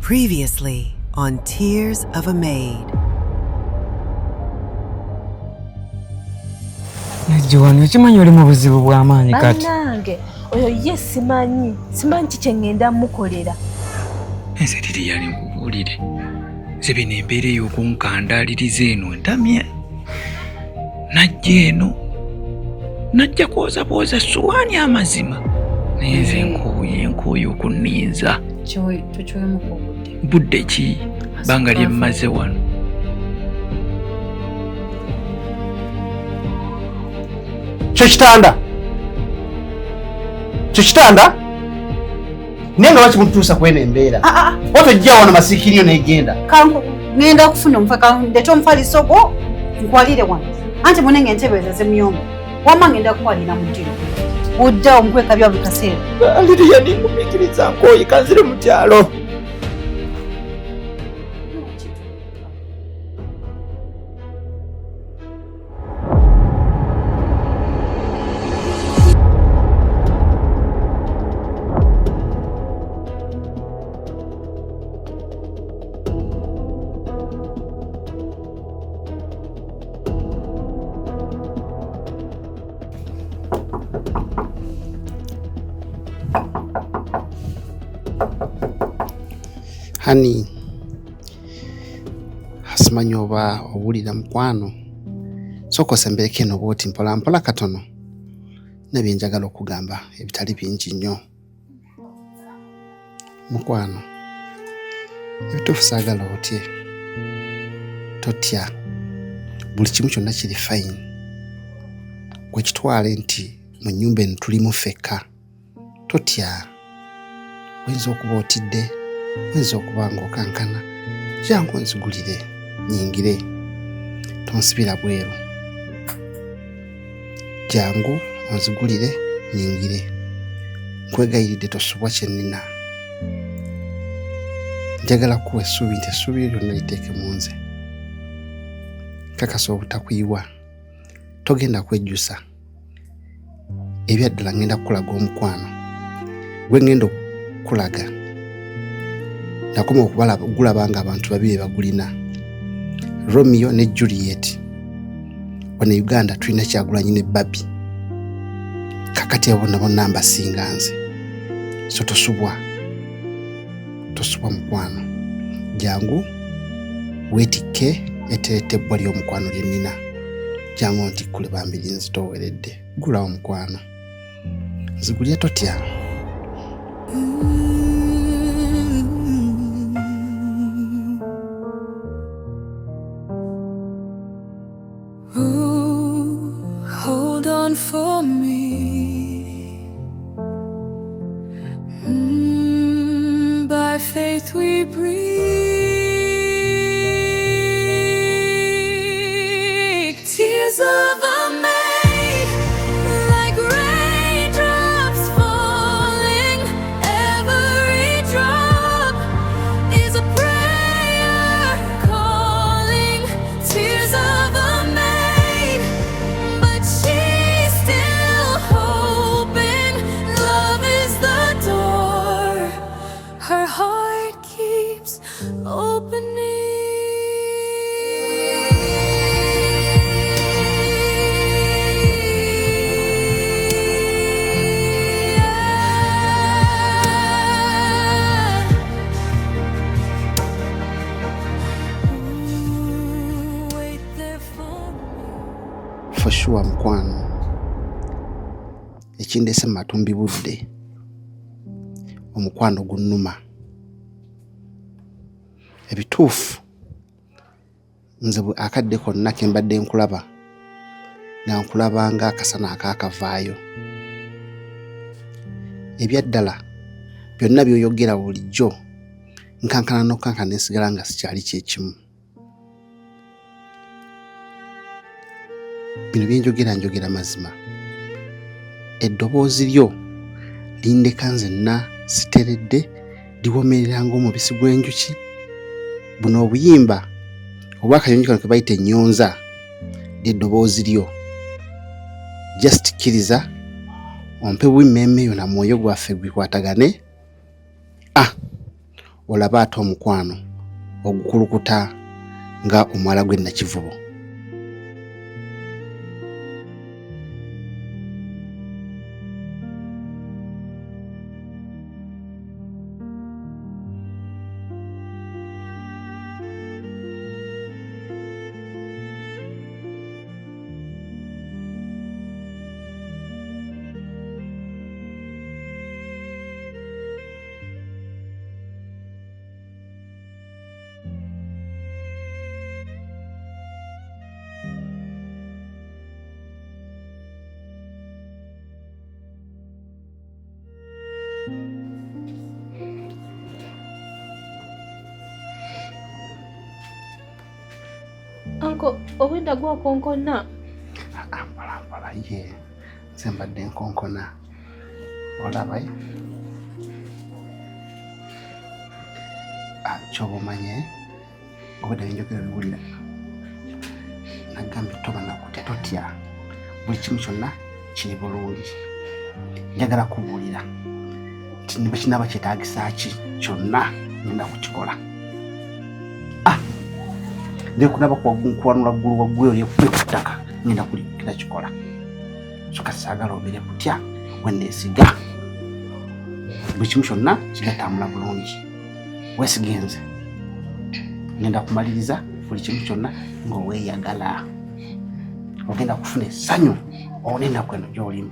Previously on Tears of a Maid. Najua kimanyi oli mu buzibu bw'amaanyi kati. Bannange oyo ye simanyi kye ngenda mukolera. Ense tiri yali nkubuulire. Nze bino embeera ey'okunkandaaliriza eno ntamye. Najja eno. Najja kwozabwoza ssuwaani amazima. Naye nze nkooye okunniiza. Tukiwemu ku budde. Budde ki? Banga lye mmaze wano. Kyo kitanda naye nga bakimutuusa kwena embeera otojja wano masiikiriyo negenda ngenda kufuna omufaka ndeeta omufaliso gwo nkwalire wano anti munenge entebe zimuyomba wamma ngenda kukwalira mu ddiro budda omukweka bya buli kaseera aliri yaningumikiriza nkooyi kanzire mu kyalo. Hani asimanyi oba owulira mukwano sooka osembereko eno bwoti mpolampola katono nebyenjagala okugamba ebitali bingi nnyo. Mukwano ebituufu saagala otye, totya, buli kimu kyonna kiri fine. Gwe kitwale nti mu nnyumba eno tulimu ffekka, totya. Oyinza okuba otidde, oyinza okuba ng'okankana, jangu onzigulire nyingire, tonsibira bweru. Jangu onzigulire nyingire, nkwegayiridde tosubwa kye nnina. Njagala kuwa essuubi nti essuubi lyonna liteeke mu nze. Kakasa obutakwiwa, togenda kwejjusa. Ebyaddala ngenda kukulaga omukwano, gwe ngenda okukulaga. Nakoma okugulaba nga abantu babiri bagulina, Romeo ne Juliet. Wano Uganda tulina Kyagulanyi ne Barbie. Kakati abo nabo namba singa nze. So tosubwa mukwano. Jangu weetikke ettereetebbwa ly'omukwano lye nnina. Jangu ntikkule bambiri nzitoweredde. Gulawo omukwano. Nzigulya totya. Hold on for me. By faith we breathe. Tears of a maid, like raindrops falling. Every drop is a prayer calling. Tears of a maid, but she's still hoping. Love is the door her heart keeps opening. Wait there for me. For sure mukwano, ekindese matumbi budde omukwano gunnuma. Ebituufu nze akadde konna ke mbadde nkulaba nga nkulaba nga akasana akaakavaayo. Ebyaddala byonna by'oyogera bulijjo nkankana n'okankana nesigala nga sikyali kyekimu. Bino njogera mazima. Eddoboozi lyo lindeka nzenna siteredde liwomerera ng'omubisi gw'enjuki. Buno obuyimba oba akanyonyi kano ke bayita ennyonza ly'eddoboozi lyo. Just kkiriza ompe bw'emmeme yo na mwoyo gwaffe gwikwatagane. olaba ate omukwano ogukulukuta nga omwala gwe Nakivubo. Anko, obwenda gwakonkona. Mpala ye nze mbadde nkonkona olaba kyoba omanye obwedda benjogera biwulira nagambye toba nakutya totya buli kimu kyonna kiri bulungi njagala kubuulira nti ne bakinaaba kyetaagisa ki kyonna ngenda kukikola nekunaba kuwanula ggulu waggulu lyekube ku ttaka ngenda kulikira kikola so kati saagala obeere kutya wenneesiga buli kimu kyonna kigatambula bulungi weesigenze ngenda kumaliriza buli kimu kyonna ng'oweeyagala ogenda kufuna essanyu onenda kweno gy'olimu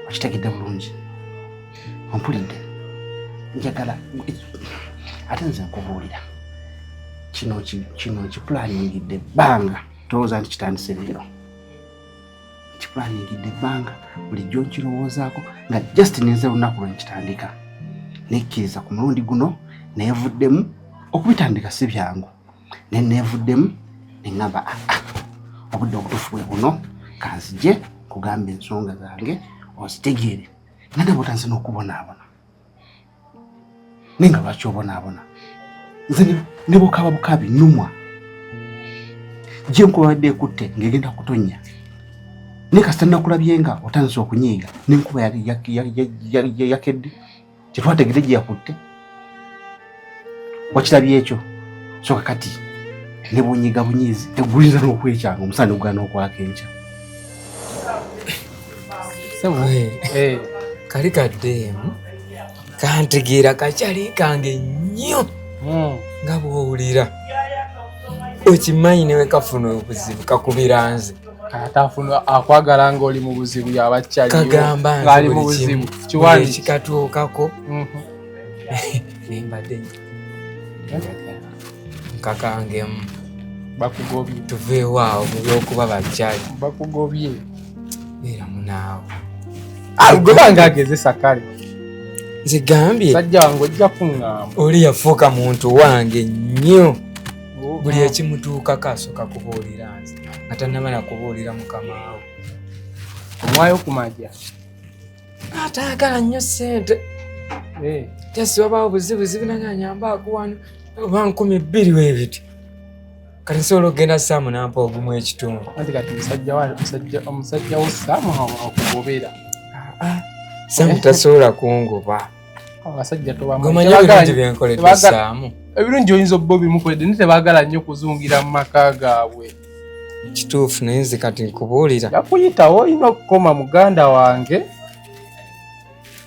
okitegedde bulungi ompulidde njagala ate nze nkubuulira kino kiplaningidde ebbanga tolowooza nti kitandise leero kiplaningidde ebbanga bulijjo nkirowoozaako nga just nenze lunaku lwe nkitandika nekkiriza ku mulundi guno neevuddemu okubitandika si byangu ne neevuddemu neŋŋamba obudde obutuufu bwe buno kanzije kugamba ensonga zange ozitegeere nga ne botanze n'okubonaabona naye nga lwaki obonaabona nze ne bw'okaaba bukaabi nnumwa gye nkubadde ekutte ng'egenda kutonnya naye kasita nnakulabye nga otandise okunyiiga n'enkuba yakedde kyetwategedde gye yakutte wakirabye ekyo soka kati ne bw'onyiiga bunyiizi tegguliza n'okwekyanga omusana ogula n'okwaka enkya kali kaddeemu kantegeera kakyali kange nnyo nga bw'owulira okimanyi newe kafuna obuzibu kakubira nze atafuna akwagala ng'oli mu buzibu yabakyaliyo kagamba ng'ali mu buzibu kiwani kikatuukako nembadde nkakangemu bakugobye tuveewaawo mu byokuba bakyali bakugobye era munaawo gwe banga agezesa kale nzigambye sajja wange ojja kuŋŋamba oli yafuuka muntu wange nnyo buli ekimutuukako asooka kubuulira nze nga tannamala kubuulira mukamaawo omwayo kumaja ataagala nnyo ssente tasiwabaawo buzibuzibu nanyanyambaako wano oba 2,000 weebiti kati nsobola okugenda saamu nampa ogumu ekitundu anti kati omusajja wo saamu akugobera saamu tasobola kungoba abasajja gomanyi ebirungi byenkoledde saamu ebirungi oyinza obba obimukoledde naye tebaagala nnyo kuzungira mu maka gaabwe kituufu naye nze kati nkubuulira yakuyitawo olina okukoma muganda wange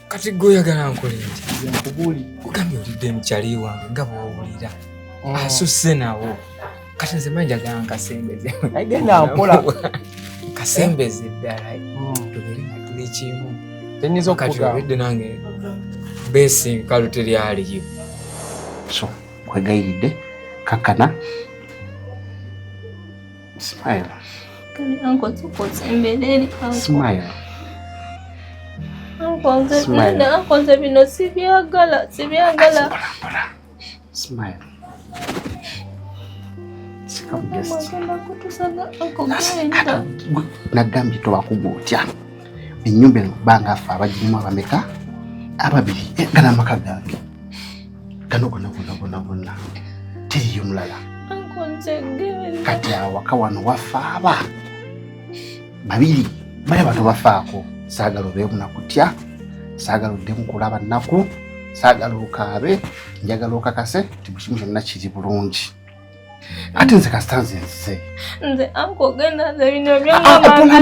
kati gweoyagala nkole nti nze nkubuulira ogambye olidde mukyali wange nga bw'owulira asusse nawo kati nze manjagala nkasembeze agenda mpola kasembeze ddala tubeere nga tuli kimu tenyinza kati okukugamba obedde nange beesinkalu teryaliyo so kwegayiridde kakkana smile Kani anko tukoze mbeleli anko. smile Anko nze Smile. nenda anko nze bino sibyagala. Mpola. Smile. Sikabugesti. Mwagenda kutusaga anko Nasikata. genda. Nagambye tobakugwa otya. Ennyumba eno banga afa abagirimu abameka? Ababiri. Gana amaka gange. Gano gonna. Teriyo mulala. Anko nze genda. Kati awaka wano wafa aba. Babiri. Bale bato bafaako. Saagala obeemu nakutya. Saagala oddemu kulaba nnaku. saagala okaabe, njagala okakase nti buli kimu kyonna kiri bulungi. Ate nze kasita nze nze anko ogenda nze bino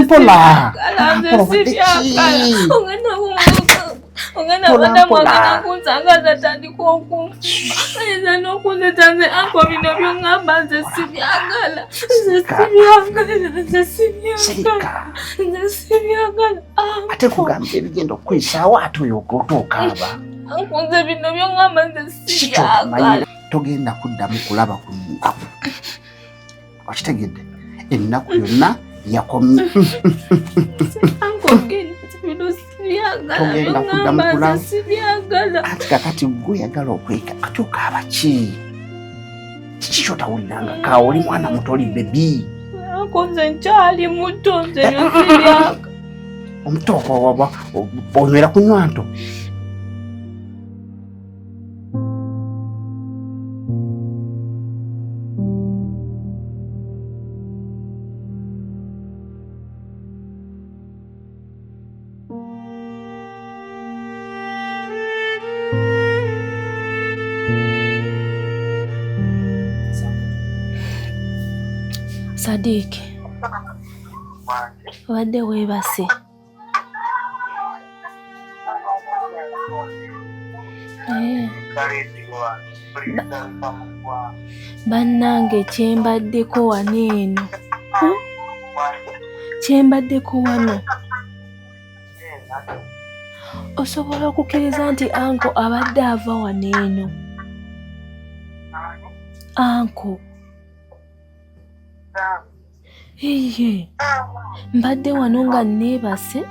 mpola. ogenda badamu agenda kunsagaza tandika ayinza n'okunzeta nze anko bino byongamba nze sibyagala nze sibyagala ate kugambye ebigenda okuyisaawo ate oyo otokaaba. anko nze bino byongamba nze sibyagala. Togenda kuddamu kulaba ku muntu. Okitegedde ennaku yonna yakomye. Togenda kuddamu kulaba. Ati kakati gwe yagala okweka ate okaaba ki? Kiki ky'otawuliranga kaawa oli mwana muto oli bebi. Anko nze nkyali muto nze byo sibyaga. Omuto onywera kunywa nto. Sadiq, obadde weebase. Bannange kyembaddeko wano eno. Kyembaddeko wano. Osobola okukkiriza nti anko abadde ava wano eno. Anko. Iye, mbadde wano nga neebase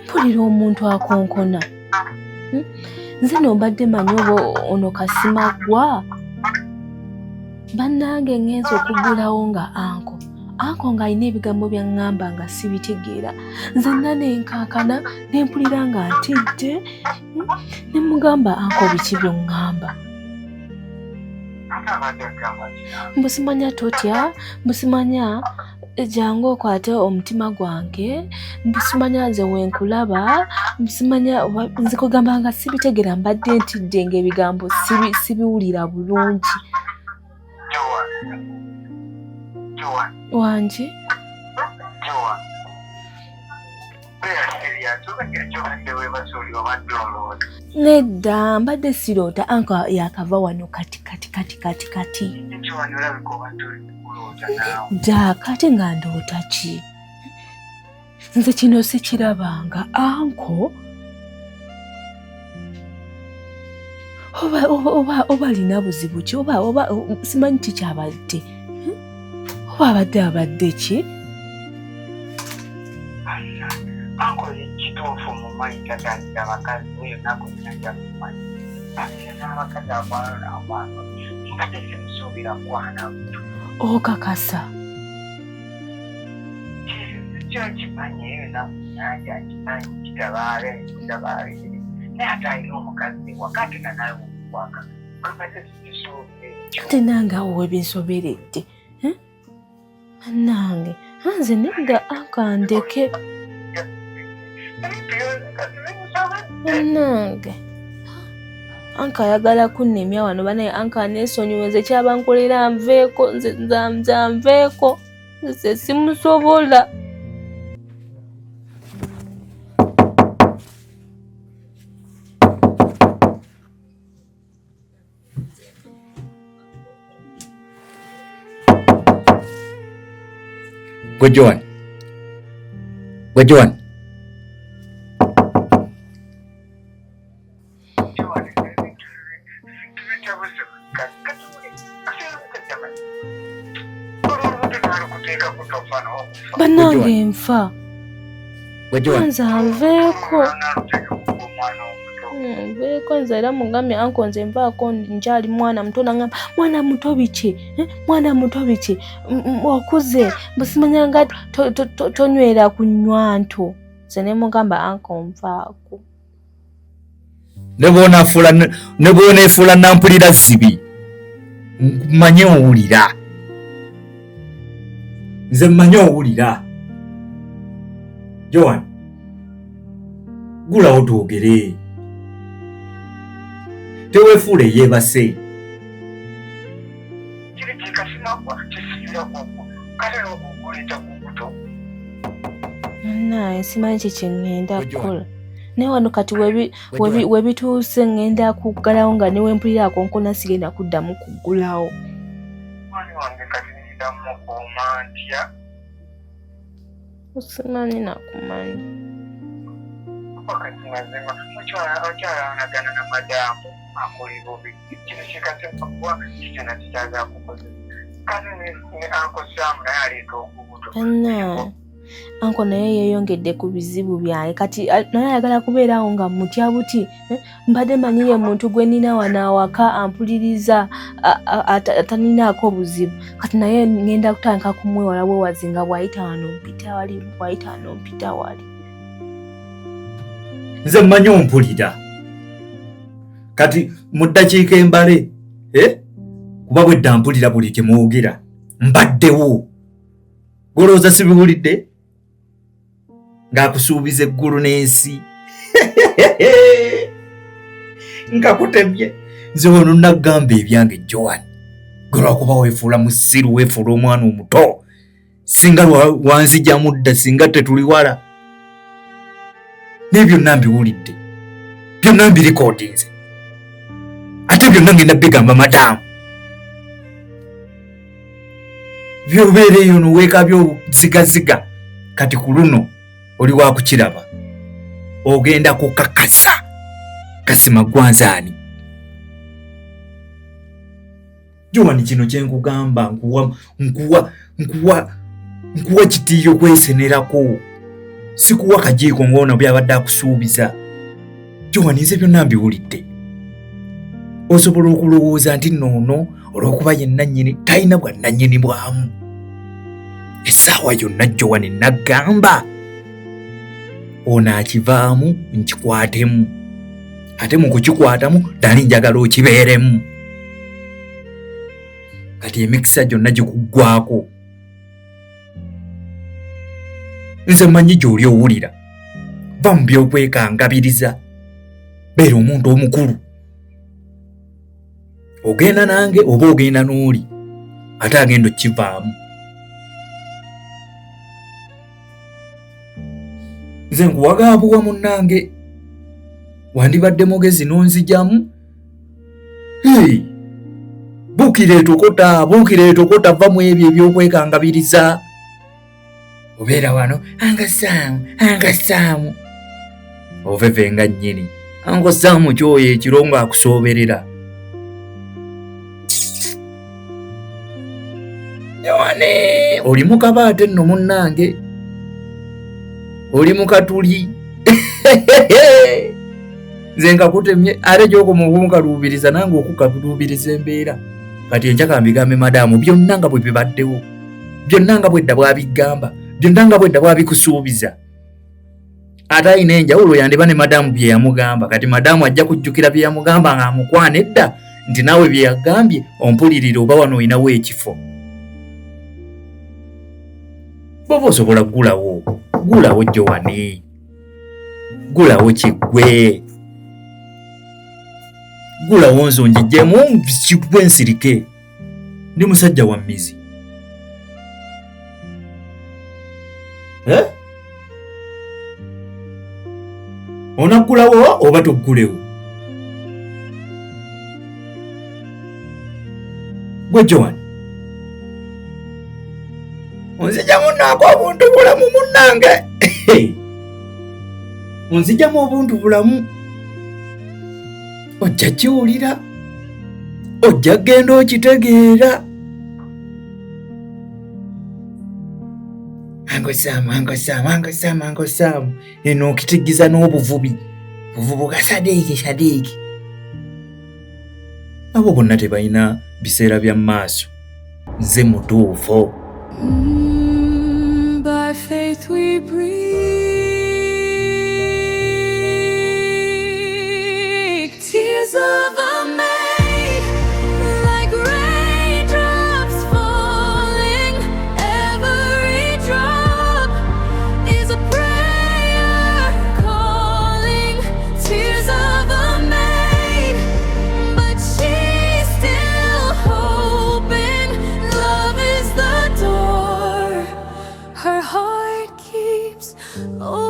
mpulira omuntu akonkona. Nze mbadde manyi oba ono Kasimaggwa. Bannange ngenze okuggulawo nga anko ng'alina ebigambo bya ŋŋamba nga sibitegeera. Nze nenkankana ne mpulira nga ntidde ne mugamba anko biki by'oŋŋamba. Mbusimanya totya, mbusimanya jangu okwate omutima gwange, mbusimanya nze wenkulaba, mbusimanya nze kugamba nga sibitegeera mbadde ntidde ng'ebigambo sibiwulira bulungi. Wanje? Nedda mbadde siroota anko yakava wano kati. Nedda kati nga ndoota ki? Nze kino sikirabanga anko. Oba alina buzibu ki? Oba simanyi kikyabadde. Oba abadde ki? Anko kituufu mu manyi tatandika abakazi oyo nakunyanja mu manyi n'abakazi abaana n'abaana ate simusuubira kwana buto. Okakasa? Kyo kimanyi eyo nakunyanja kimanyi kitabaale naye ate alina omukazi wakati nga nawe okukwaka kakate sikisuubire. Ate nange awo webinsoberedde. Nange nze nedda akandeke. Nange anka ayagala kunnemya wano banaye anka aneesonyiwe nze kyabankolera nveeko nze nveeko nze simusobola. Gwe Joan. Bannange nfa. Nze nveeko. Nveeko nze era mugambye anko nze nvaako nkyali mwana muto nangamba mwana muto biki? Mwana muto biki? Okuze busimanya nga tonywera kunywa nto. Nze ne mugamba anko nvaako. Ne bw'oneefuula nampulira sibi mmanye owulira. Nze mmanye owulira. Joan, gulawo twogere. teweefuule yeebase. kiri kikasimakwa kisiira kuku kale n'okukuleeta ku buto. Naye simanyi kiki ngenda kukola. Naye wano kati webituuse ngenda kuggalawo nga newempulira konkona sigenda kuddamu kuggulawo. Mwani wange kati nindamu okuuma ntya. Simanyi nakumanyi. Wakati mazima okyalanagana na madamu akuli bubi. Kino kikasemakwa kikyona kikyaza kukozesa. Kale ne Uncle Sam naye aleeta okubuto. Anko naye yeeyongedde ku bizibu byaye kati naye ayagala kubeerawo nga mutya buti. Mbadde manyire muntu gwe nina wano awaka ampuliriza ataninaako buzibu. Kati naye ngenda kutandika kumwewala bwewazi nga bw'ayita wano mpita wali bw'ayita wano mpita wali. Nze mmanyi ompulira kati mu ddakiika embale kuba bwedda mpulira buli kye mwogera mbaddewo. Golowooza sibiwulidde ng'akusuubiza eggulu n'ensi nkakutemye. Nze wano nagamba ebyange Joan, gwe lwakuba weefuula musiru, weefuula omwana omuto. Singa wanzija mudda, singa tetuli wala. Naye byonna mbiwulidde, byonna mbirikodinze, ate byonna ngenda bigamba madamu. Byobeera eyo noweeka byozigaziga, kati ku luno oli wakukiraba ogenda kukakasa kasima gwanzaani. Joan, kino kyenkugamba nkuwa kitiiyo kwesenerako, sikuwa kajiiko ng'ono byabadde akusuubiza. Joan, nze byonna mbiwulidde. Osobola okulowooza nti noono olw'okuba ye nannyini talina bwa nannyini bwamu. Essaawa yonna Joan nagamba ono akivaamu nkikwatemu, ate mu kukikwatamu ddali njagala okibeeremu. Kati emikisa gyonna gikuggwako. Nze mmanyi gy'oli owulira, va mu by'okwekangabiriza, beera omuntu omukulu. Ogenda nange oba ogenda n'oli, ate agenda okivaamu. Nze nkuwagaabuwa munnange, wandibadde mugezi n'onzijamu. Buukira etokota, va mu ebyo eby'okwekangabiriza. Obeera wano Uncle Sam. Oveve nga nnyini Uncle Sam kyoyo ekiro ng'akusooberera. Yowane, oli mu kabaate nno munnange, oli mu katuli. Nze nkakutemye ate gy'okoma okunkaluubiriza nange okukaluubiriza embeera. Kati enkya kambigambe madamu byonna nga bwe bibaddewo, byonna nga bwedda bwabigamba, byonna nga bwedda bwabikusuubiza. Ate ayina enjawulo yandiba ne madamu bye yamugamba. Kati madamu ajja kujjukira bye yamugamba ng'amukwana edda nti naawe bye yagambye ompulirire oba wano oyinawo ekifo. Bw'oba osobola gulawo Joan, gulawo Kiggwe, gulawo nzonjijjemu Kiggwe nsirike, ndi musajja wa mmizi. Onaggulawo oba toggulewo? Gwe Joan, onzijamu naako obuntu bulamu munnange. Onzijamu obuntu bulamu. Ojja kiwulira, ojja genda okitegeera. Uncle Sam, eno okitegeeza n'obuvubi, buvubuka Sadeeki. Abo bonna tebalina biseera bya maaso. Nze mutuufu. By faith we breathe. Tears of a maid, like raindrops falling. Every drop is a prayer calling. Tears of a maid, Oh,